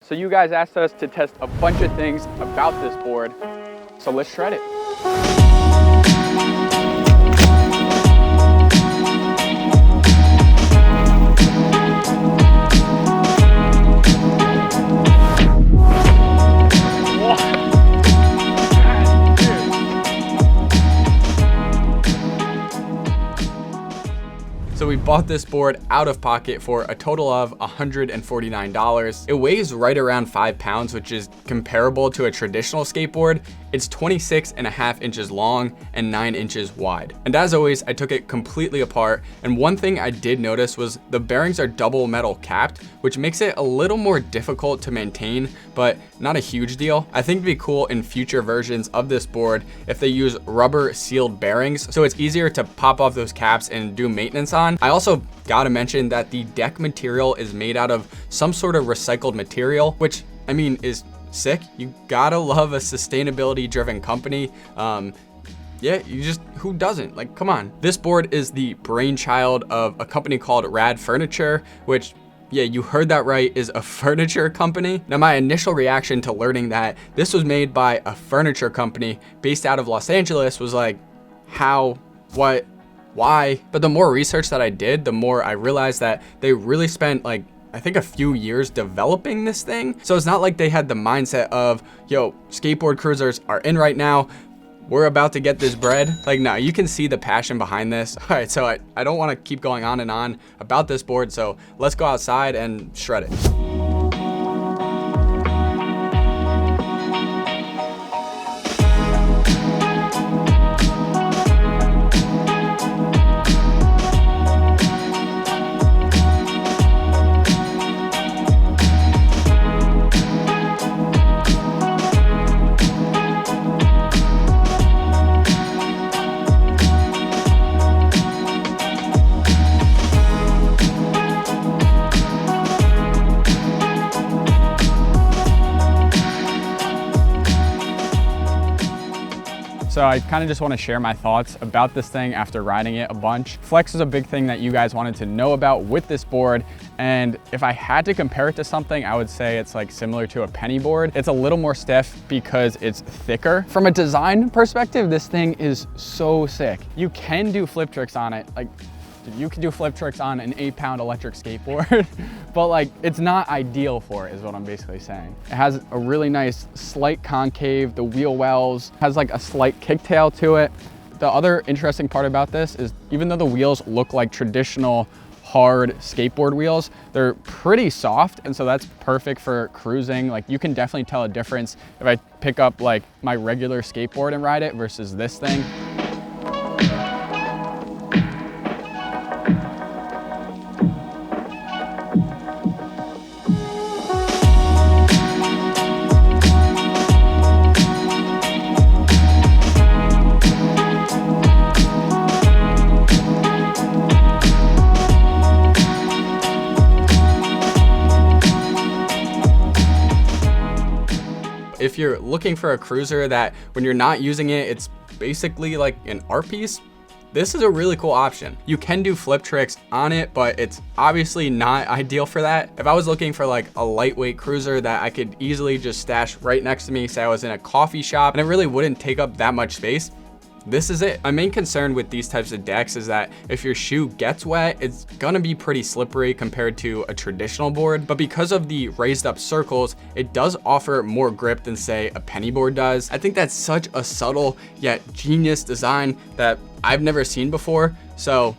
So you guys asked us to test a bunch of things about this board, so let's shred it. So we bought this board out of pocket for a total of $149. It weighs right around 5 pounds, which is comparable to a traditional skateboard. It's 26.5 inches long and 9 inches wide. And as always, I took it completely apart. And one thing I did notice was the bearings are double metal capped, which makes it a little more difficult to maintain, but not a huge deal. I think it'd be cool in future versions of this board if they use rubber sealed bearings, so it's easier to pop off those caps and do maintenance on. I also gotta mention that the deck material is made out of some sort of recycled material, which I mean is sick. You gotta love a sustainability driven company. Yeah, who doesn't? Like, come on. This board is the brainchild of a company called Rad Furniture, which, yeah, you heard that right, is a furniture company. Now, my initial reaction to learning that this was made by a furniture company based out of Los Angeles was like, how, what, why? But the more research that I did, the more I realized that they really spent like, I think a few years developing this thing. So it's not like they had the mindset of, yo, skateboard cruisers are in right now, we're about to get this bread. Like, no, you can see the passion behind this. All right, so I don't want to keep going on and on about this board, so let's go outside and shred it. So I kind of just want to share my thoughts about this thing after riding it a bunch. Flex is a big thing that you guys wanted to know about with this board. And if I had to compare it to something, I would say it's like similar to a penny board. It's a little more stiff because it's thicker. From a design perspective, this thing is so sick. You can do flip tricks on it. Like, you can do flip tricks on an 8-pound electric skateboard, but like, it's not ideal for it is what I'm basically saying. It has a really nice slight concave, the wheel wells, has like a slight kicktail to it. The other interesting part about this is even though the wheels look like traditional hard skateboard wheels, they're pretty soft, and so that's perfect for cruising. Like, you can definitely tell a difference if I pick up like my regular skateboard and ride it versus this thing. If you're looking for a cruiser that when you're not using it, it's basically like an art piece, this is a really cool option. You can do flip tricks on it, but it's obviously not ideal for that. If I was looking for like a lightweight cruiser that I could easily just stash right next to me, say I was in a coffee shop and it really wouldn't take up that much space, this is it. My main concern with these types of decks is that if your shoe gets wet, it's gonna be pretty slippery compared to a traditional board. But because of the raised up circles, it does offer more grip than say a penny board does. I think that's such a subtle yet genius design that I've never seen before. So,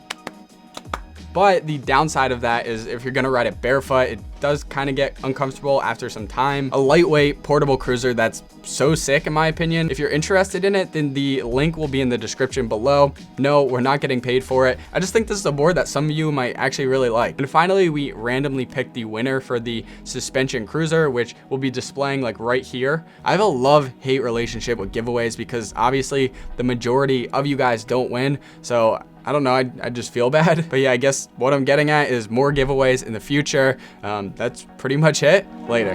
but the downside of that is if you're gonna ride it barefoot, it does kind of get uncomfortable after some time. A lightweight portable cruiser that's so sick in my opinion. If you're interested in it, then the link will be in the description below. No, we're not getting paid for it. I just think this is a board that some of you might actually really like. And finally, we randomly picked the winner for the suspension cruiser, which we'll be displaying like right here. I have a love-hate relationship with giveaways because obviously the majority of you guys don't win. So I don't know, I just feel bad. But yeah, I guess what I'm getting at is more giveaways in the future. That's pretty much it. Later.